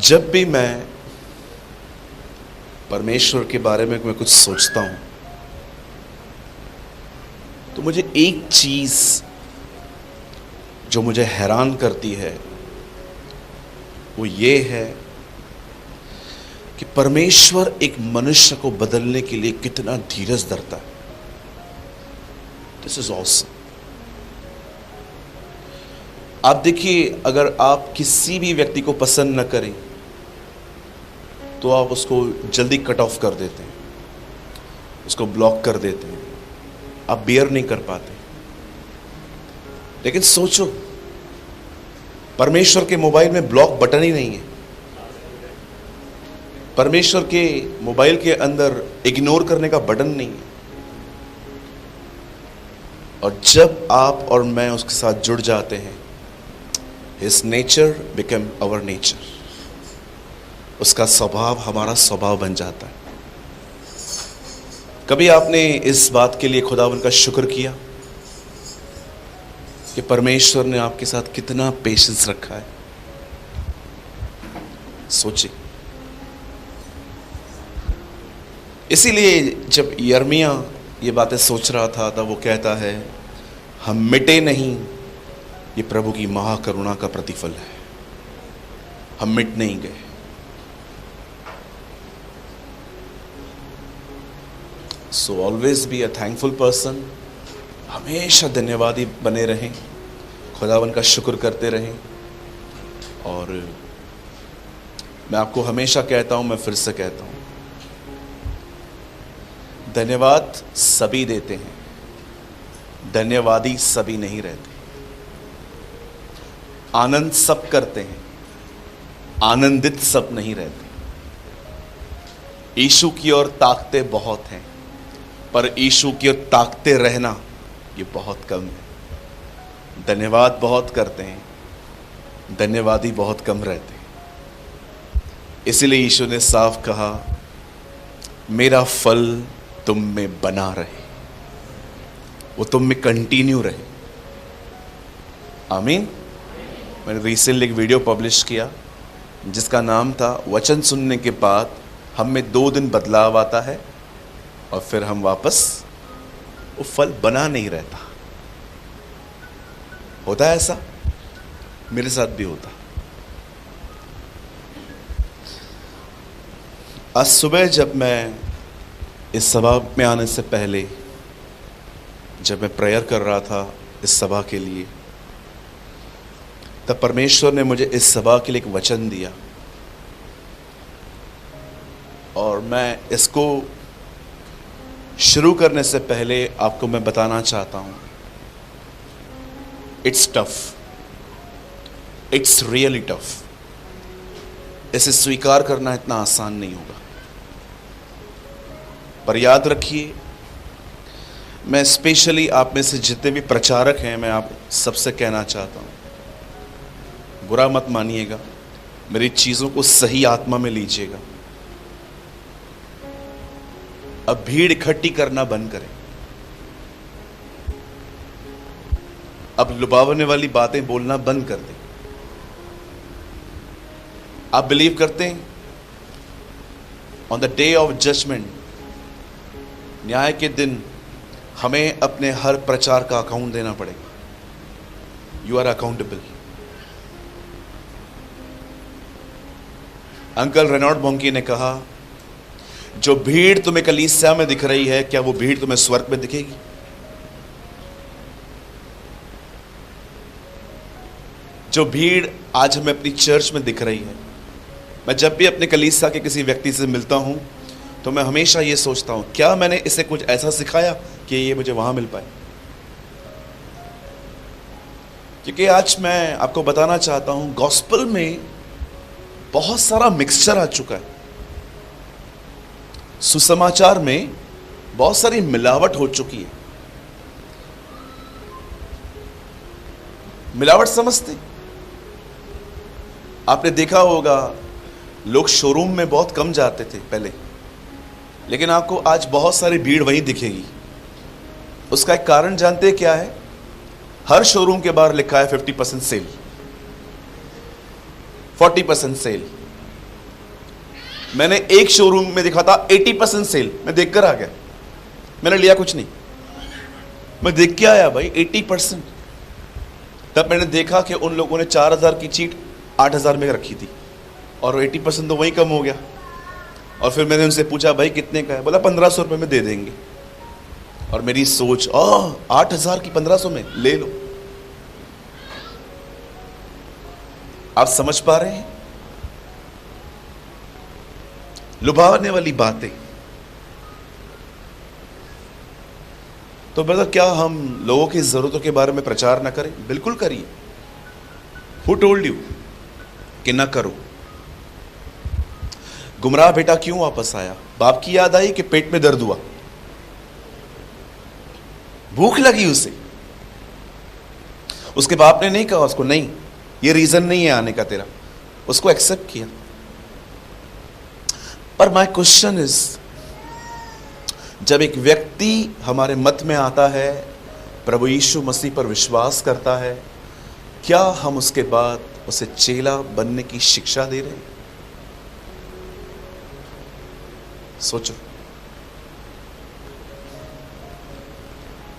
जब भी मैं परमेश्वर के बारे में मैं कुछ सोचता हूं तो मुझे एक चीज जो मुझे हैरान करती है वो ये है कि परमेश्वर एक मनुष्य को बदलने के लिए कितना धीरज धरता है। This is awesome. आप देखिए, अगर आप किसी भी व्यक्ति को पसंद न करें तो आप उसको जल्दी कट ऑफ कर देते हैं, उसको ब्लॉक कर देते हैं, आप बेयर नहीं कर पाते। लेकिन सोचो, परमेश्वर के मोबाइल में ब्लॉक बटन ही नहीं है। परमेश्वर के मोबाइल के अंदर इग्नोर करने का बटन नहीं है। और जब आप और मैं उसके साथ जुड़ जाते हैं, His nature become our nature. उसका स्वभाव हमारा स्वभाव बन जाता है। कभी आपने इस बात के लिए खुदावन का शुक्र किया कि परमेश्वर ने आपके साथ कितना पेशेंस रखा है? सोचिए। इसीलिए जब यिर्मयाह ये बातें सोच रहा था तब वो कहता है, हम मिटे नहीं, ये प्रभु की महाकरुणा का प्रतिफल है। हम मिट नहीं गए। So always be a thankful person. हमेशा धन्यवादी बने रहें, खुदावन का शुक्र करते रहें। और मैं आपको हमेशा कहता हूं, मैं फिर से कहता हूं, धन्यवाद सभी देते हैं, धन्यवादी सभी नहीं रहते। आनंद सब करते हैं, आनंदित सब नहीं रहते। यीशु की ओर ताकते बहुत हैं, पर यीशु की ओर ताकते रहना ये बहुत कम है। धन्यवाद बहुत करते हैं, धन्यवादी बहुत कम रहते हैं। इसलिए यीशु ने साफ कहा, मेरा फल तुम में बना रहे, वो तुम में कंटिन्यू रहे। आमीन। मैंने रिसेंटली एक वीडियो पब्लिश किया जिसका नाम था, वचन सुनने के बाद हम में 2 दिन बदलाव आता है और फिर हम वापस वो फल बना नहीं रहता। होता है ऐसा? मेरे साथ भी होता। आज सुबह जब मैं इस सभा में आने से पहले जब मैं प्रेयर कर रहा था इस सभा के लिए, तब परमेश्वर ने मुझे इस सभा के लिए एक वचन दिया और मैं इसको शुरू करने से पहले आपको मैं बताना चाहता हूं, it's tough, it's really tough. इसे स्वीकार करना इतना आसान नहीं होगा। पर याद रखिए, मैं स्पेशली आप में से जितने भी प्रचारक हैं, मैं आप सबसे कहना चाहता हूं, बुरा मत मानिएगा, मेरी चीजों को सही आत्मा में लीजिएगा। अब भीड़ इकट्ठी करना बंद करें। अब लुभावने वाली बातें बोलना बंद कर दें। आप बिलीव करते हैं on the day of judgement, न्याय के दिन हमें अपने हर प्रचार का अकाउंट देना पड़ेगा। You are accountable. Uncle Reynold बोंकी ने कहा, जो भीड़ तुम्हें कलीसिया में दिख रही है, क्या वो भीड़ तुम्हें स्वर्ग में दिखेगी? जो भीड़ आज हमें अपनी चर्च में दिख रही है, मैं जब भी अपने कलीसिया के किसी व्यक्ति से मिलता हूं तो मैं हमेशा ये सोचता हूं, क्या मैंने इसे कुछ ऐसा सिखाया कि ये मुझे वहां मिल पाए? क्योंकि आज मैं आपको बताना चाहता हूं, गॉस्पेल में बहुत सारा मिक्सचर आ चुका है। सुसमाचार में बहुत सारी मिलावट हो चुकी है। मिलावट समझते? आपने देखा होगा, लोग शोरूम में बहुत कम जाते थे पहले, लेकिन आपको आज बहुत सारी भीड़ वहीं दिखेगी। उसका एक कारण जानते हैं क्या है? हर शोरूम के बाहर लिखा है 50% सेल, 40% सेल, मैंने एक शोरूम में देखा था 80% सेल, मैं देखकर आ गया, मैंने लिया कुछ नहीं, मैं देख के आया भाई 80%। तब मैंने देखा कि उन लोगों ने 4000 की चीट 8000 में रखी थी और 80% तो वही कम हो गया। और फिर मैंने उनसे पूछा भाई कितने का है, बोला 1500 रुपये में दे देंगे। और मेरी सोच 8000 की 1500 में ले लो। आप समझ पा रहे हैं? लुभावने वाली बातें। तो ब्रदर, क्या हम लोगों की जरूरतों के बारे में प्रचार ना करें? बिल्कुल करिए। हु टोल्ड यू कि ना करो? गुमराह बेटा क्यों वापस आया? बाप की याद आई कि पेट में दर्द हुआ, भूख लगी उसे। उसके बाप ने नहीं कहा उसको नहीं, ये रीजन नहीं है आने का तेरा, उसको एक्सेप्ट किया। पर माय क्वेश्चन इज, जब एक व्यक्ति हमारे मत में आता है, प्रभु यीशु मसीह पर विश्वास करता है, क्या हम उसके बाद उसे चेला बनने की शिक्षा दे रहे हैं? सोचो,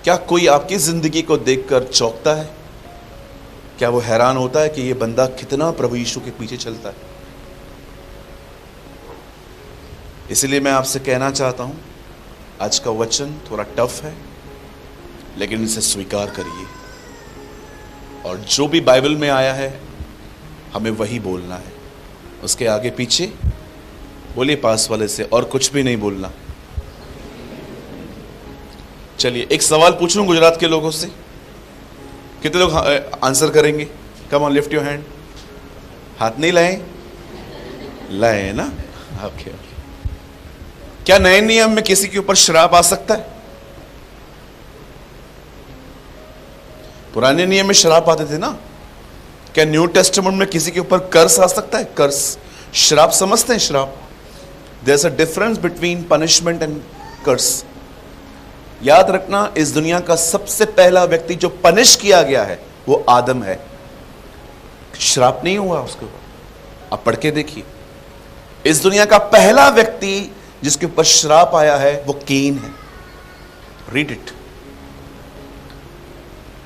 क्या कोई आपकी जिंदगी को देखकर चौंकता है? क्या वो हैरान होता है कि ये बंदा कितना प्रभु यीशु के पीछे चलता है? इसलिए मैं आपसे कहना चाहता हूं, आज का वचन थोड़ा टफ है, लेकिन इसे स्वीकार करिए। और जो भी बाइबल में आया है हमें वही बोलना है, उसके आगे पीछे बोलिए पास वाले से, और कुछ भी नहीं बोलना। चलिए एक सवाल पूछ लूं गुजरात के लोगों से, कितने लोग आंसर करेंगे? Come on, lift your hand. हाथ नहीं लाए? लाए ना? ओके। क्या नए नियम में किसी के ऊपर श्राप आ सकता है? पुराने नियम में श्राप आते थे ना। क्या न्यू टेस्टामेंट में किसी के ऊपर कर्स आ सकता है? कर्स, श्राप समझते हैं? श्राप, there is a difference between punishment and curse. याद रखना, इस दुनिया का सबसे पहला व्यक्ति जो पनिश किया गया है वो आदम है। श्राप नहीं हुआ उसके ऊपर। आप पढ़ के देखिए, इस दुनिया का पहला व्यक्ति जिसके ऊपर श्राप आया है वो केन है। Read it.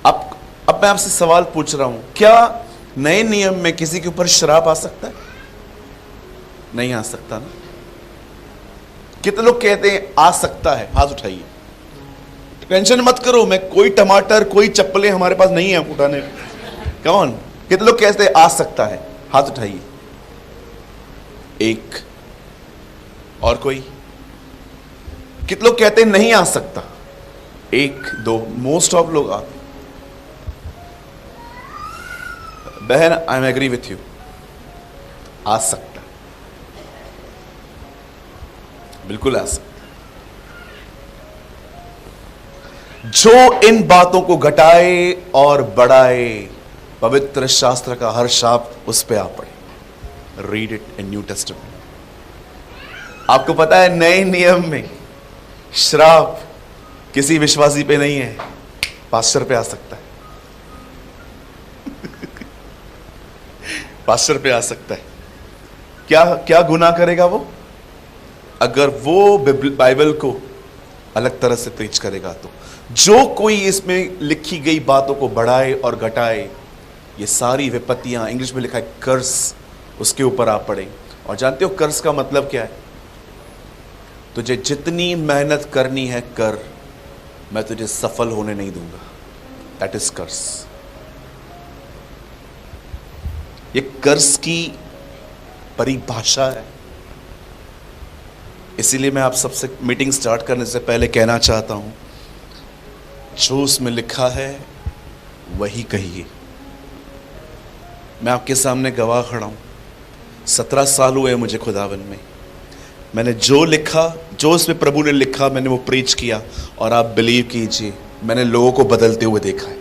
अब मैं आपसे सवाल पूछ रहा हूं, क्या नए नियम में किसी के ऊपर श्राप आ सकता है? नहीं आ सकता ना। कितने लोग कहते हैं आ सकता है? हाथ उठाइए। टेंशन मत करो, मैं कोई टमाटर कोई चप्पलें हमारे पास नहीं है उठाने। कौन, कितने लोग कहते हैं आ सकता है? हाथ उठाइए। एक और कोई? कितने लोग कहते हैं नहीं आ सकता? एक दो, मोस्ट ऑफ लोग आते। बहन, I am agree with you, आ सकता, बिल्कुल आ सकता। जो इन बातों को घटाए और बढ़ाए, पवित्र शास्त्र का हर शाप उस पे आ पड़े। Read it in new testament. आपको पता है नए नियम में श्राप किसी विश्वासी पे नहीं है, पास्टर पे आ सकता है। पास्टर पे आ सकता है। क्या क्या गुनाह करेगा वो? अगर वो बाइबल को अलग तरह से प्रीच करेगा तो। जो कोई इसमें लिखी गई बातों को बढ़ाए और घटाए, ये सारी विपत्तियां, इंग्लिश में लिखा है कर्स, उसके ऊपर आ पड़े। और जानते हो कर्स का मतलब क्या है? तुझे जितनी मेहनत करनी है कर, मैं तुझे सफल होने नहीं दूंगा। दैट इज कर्स। ये कर्स की परिभाषा है। इसीलिए मैं आप सबसे मीटिंग स्टार्ट करने से पहले कहना चाहता हूं, जो उसमें लिखा है वही कहिए। मैं आपके सामने गवाह खड़ा हूं, 17 साल हुए मुझे खुदावन में। मैंने जो लिखा, जो उसमें प्रभु ने लिखा, मैंने वो प्रीच किया। और आप बिलीव कीजिए, मैंने लोगों को बदलते हुए देखा है।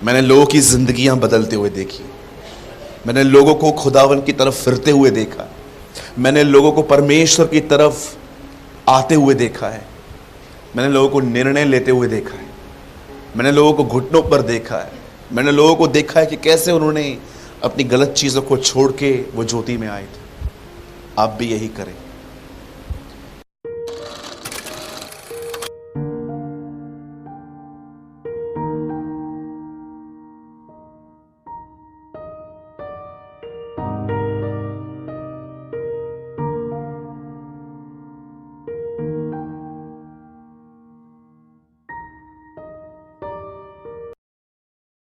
मैंने लोगों की जिंदगियां बदलते हुए देखी। मैंने लोगों को खुदावन की तरफ फिरते हुए देखा। मैंने लोगों को परमेश्वर की तरफ आते हुए देखा है। मैंने लोगों को निर्णय लेते हुए देखा है। मैंने लोगों को घुटनों पर देखा है। मैंने लोगों को देखा है कि कैसे उन्होंने अपनी गलत चीज़ों को छोड़ के वो ज्योति में आए थे। आप भी यही करें।